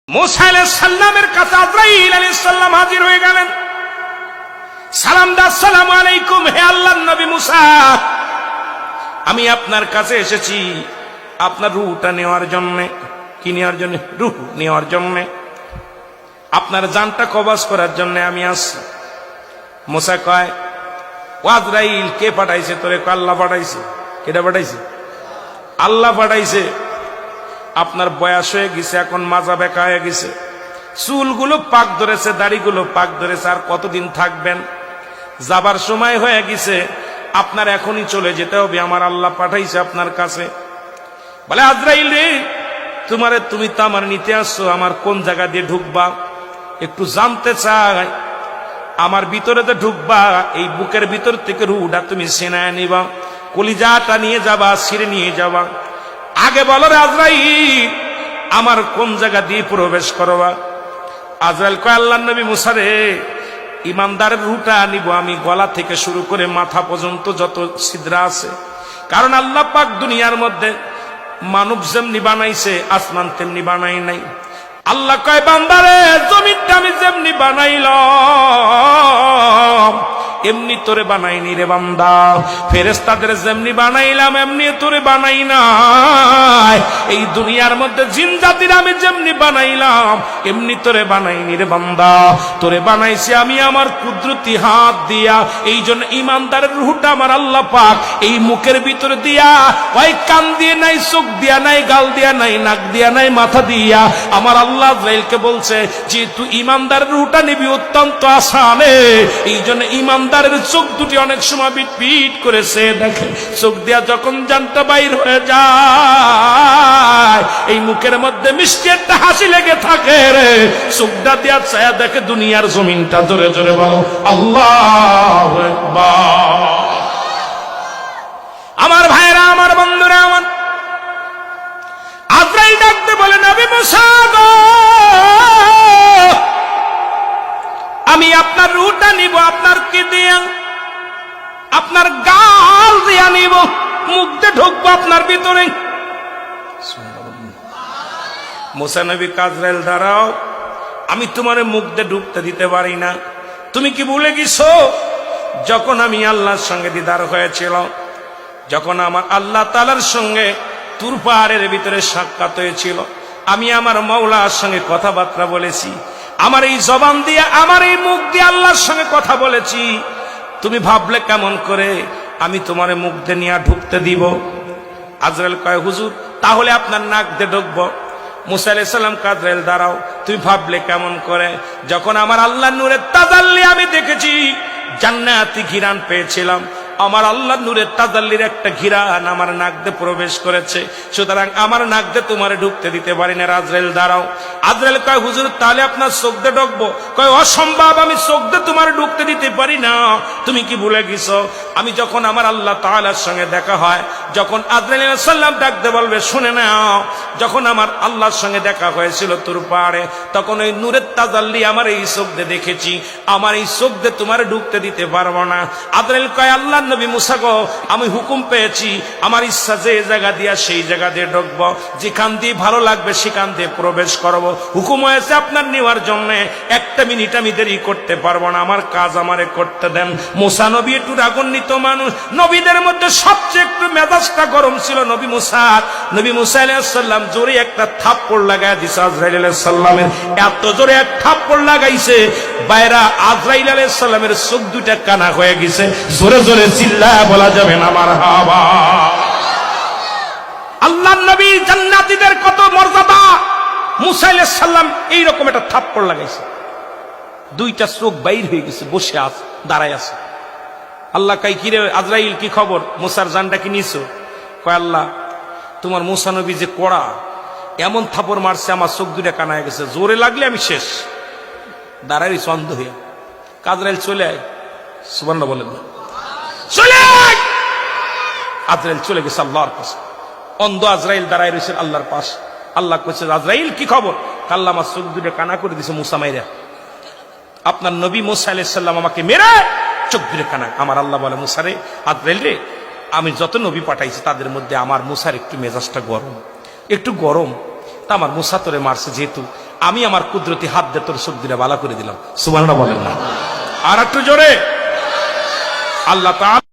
মুসা আলাইহিস সালামের কাছে আজরাইল আলাইহিস সালাম হাজির হয়ে গেলেন। সালাম দা, আসসালামু আলাইকুম, হে আল্লাহর নবী মুসা, আমি আপনার কাছে এসেছি আপনার রূহটা নেওয়ার জন্য। কি নেওয়ার জন্য? রূহ নেওয়ার জন্য, আপনার জানটা কবজ করার জন্য আমি আসছি। মুসা কয়, ও আজরাইল, কে পাঠাইছে তোরে? আল্লাহ পাঠাইছে। কেটা পাঠাইছে? আল্লাহ পাঠাইছে। আপনার বয়স হয়ে গেছে, এখন মাজা বেঁকা হয়ে গেছে, চুলগুলো পাক ধরেছে, দাড়িগুলো পাক ধরেছে, আর কতদিন থাকবেন? যাবার সময় হয়ে গেছে, আপনার এখনই চলে যেতে হবে, আমার আল্লাহ পাঠাইছে আপনার কাছে। বলে, আজরাইল রে, তুমি তো আমার নিতে আসছো, আমার কোন জায়গা দিয়ে ঢুকবা একটু জানতে চাই। আমার ভিতরে তো ঢুকবা, এই বুকের ভিতর থেকে রুহটা তুমি সেনায় নিবা, কলিজাটা নিয়ে যাবা, ছিঁড়ে নিয়ে যাবা। আগে বলো রে আজরাইল, আমার কোন জায়গা দিয়ে প্রবেশ করবা? আজরাইল কয়, আল্লাহর নবী মুসা রে, ইমানদারের রুহটা নিব আমি গলা থেকে শুরু করে মাথা পর্যন্ত যত ছিদ্রা আছে। কারণ আল্লাহ পাক দুনিয়ার মধ্যে মানব যেমনি বানাইছে, আসমান তেমনি বানাই নাই। আল্লাহ কয়, বান্দারে, জমিনটা আমি যেমনি বানাইলাম এমনি তোরে বানাইনি রে বান্দা। ফেরেশতাদের যেমনি বানাইলাম এমনি তোরে বানাই নাই। এই দুনিয়ার মধ্যে জিন জাতির আমি যেমনি বানাইলাম এমনি তোরে বানাইনি রে বান্দা। তোরে বানাইছি আমি আমার কুদরতি হাত দিয়া। এই জন্য ইমানদারের রূহটা আমার আল্লাহ পাক এই মুখের ভিতরে দিয়া, ওই কান দিয়ে নাই, চোখ দিয়া নাই, গাল দিয়া নাই, নাক দিয়া নাই, মাথা দিয়া আমার আল্লাহ আজরাইলকে বলছে যে তুই ইমানদারের রূহটা নিবি, অত্যন্ত আসানে। এই জন্য ইমানদারের চোখ দুটি অনেক সময় পিট করেছে, দেখে চোখ দিয়া যখন জানটা বাইর হয়ে যায়, এই মুখের মধ্যে মিষ্টি একটা হাসি লেগে থাকে রে, চোখটা দিয়া ছায়া দেখে দুনিয়ার জমিনটা। জোরে জোরে বলো আল্লাহু আকবার। আমার ভাইরা, আমার বন্ধুরা, আমার আজরাইল ডাকতে বলে, নবী মুসা গো, আমি আপনার রূহটা নিব। আপনার কি দিয়া? আপনার গাল দিয়া নিব, মুখ দিয়ে ঢুকবো আপনার ভিতরে। মুসা নবী, আজরাইল দাঁড়াও, আমি তোমার মুখ দিয়ে ঢুকতে দিতে পারি না। তুমি কি ভুলে গেছো যখন আমি আল্লাহর সঙ্গে দিদার হয়েছিল, যখন আমার আল্লাহ তাআলার সঙ্গে তুর পাহাড়ের ভিতরে সাক্ষাৎ হয়েছিল, আমি আমার মাওলার সঙ্গে কথাবার্তা বলেছি, আমার এই জবান দিয়ে, আমার এই মুখ দিয়ে আল্লাহর সঙ্গে কথা বলেছি। তুমি ভাবলে কেমন করে আমি তোমার মুখ দিয়ে নিয়ে ঢুকতে দিব? আজরাইল কয়, হুজুর, তাহলে আপনার নাক দিয়ে ঢুকবো। মুসা আলাইহিস সালাম, আজরাইল দাঁড়াও, তুমি ভাবলে কেমন করে? যখন আমার আল্লাহর নূরের তাজাল্লি আমি দেখেছি, জান্নাতি ঘিরান পেয়েছিলাম, আমার আল্লাহ নূরের তাজাল্লির একটা ঘিরান আমার নাক দিয়ে প্রবেশ করেছে, সুতরাং আমার নাক দিয়ে তোমারে ঢুকতে দিতে পারি না। আজরাইল দাঁড়াও। আজরাইল কয়, হুজুর, তাহলে আপনার চোখ দিয়ে ঢুকবো? কয়, অসম্ভব, আমি চোখ দিয়ে তোমার ঢুকতে দিতে পারি না। তুমি কি ভুলে গেছো আমি যখন আমার আল্লাহ তাআলার সঙ্গে দেখা হয়, যখন আজরাইল আলাইহিস সালাম ডাকতে বলবে, শুনে নাও, যখন আমার আল্লাহর সঙ্গে দেখা হয়েছিল তুর পাহাড়ে, তখন ওই নূরের তাজাল্লি আমার এই চোখ দিয়ে দেখেছি, আমার এই চোখ দিয়ে তোমার ঢুকতে দিতে পারবো না। আজরাইল কয়, আল্লাহ নবী মুসা গো, আমি হুকুম পেয়েছি, আমার ইচ্ছা যে জায়গা দিয়া সেই জায়গা দিয়ে ঢুকবো, যেখান দিয়ে ভালো লাগবে সেখান দিয়ে প্রবেশ করবো। হুকুম হয়েছে আপনার নেওয়ার জন্য, একটা মিনিট আমি দেরি করতে পারবো না, আমার কাজ আমারে করতে দেন। মুসা নবী একটু রাগান্বিত মানুষ, নবীদের মধ্যে সবচেয়ে একটু মেজাজটা গরম ছিল নবী মুসা। নবী মুসা আলাইহিস সালাম জোরে একটা থাপ্পড় লাগায় দিছে আজরাইল আলাইহিস সালামের, এত জোরে এক থাপ্পড় লাগাইছে, বাইরা আজরাইল আলাইহিস সালামের চোখ দুইটা কানা হয়ে গেছে। জোরে জোরে চিল্লায় বলা যাবে না মারহাবা। আল্লাহর নবী জান্নাতীদের কত মর্যাদা, মুসা আলাইহিস সালাম এইরকম একটা থাপ্পড় লাগাইছে, দুইটা চোখ বাইর হয়ে গেছে, বসে আছে, দাঁড়ায় আছে। আল্লাহ কয়, কি রে আজরাইল, কি খবর? মুসার জানটা কি নিছো? কয়, আল্লাহ, তোমার মুসা নবী যে কড়া, এমন থাপড় মারছে আমার চোখ দুইটা কানা হয়ে গেছে, জোরে লাগলে আমি শেষ। দাঁড়াই অন্ধ হইয়া। আজরাইল চলে আয়, সুবহানাল্লাহ বলেন, চলে আয়। আজরাইল চলে গেছে আল্লাহর পাশে, অন্ধ আজরাইল দাঁড়ায় রয়েছে আল্লাহর পাশে। আল্লাহ কইছে, আজরাইল কি খবর? আল্লাহ আমার চোখ দুটো কানা করে দিছে মুসা মাইরা, আপনার নবী মুসা আলাইহিস সালাম আমাকে মেরে চোখ দুটো কানা। আমার আল্লাহ বলে, মুসা রে, আজরাইল রে, আমি যত নবী পাঠাইছি তাদের মধ্যে আমার মুসার একটু মেজাজটা গরম, একটু গরম, তা আমার মুসা তোরে মারছে, যেহেতু আমি আমার কুদরতি হাত দিয়ে তোর চোখ দিলে বালা করে দিলাম। সুবহানাল্লাহ বলেন না আর একটু জোরে। আল্লাহ তাআলা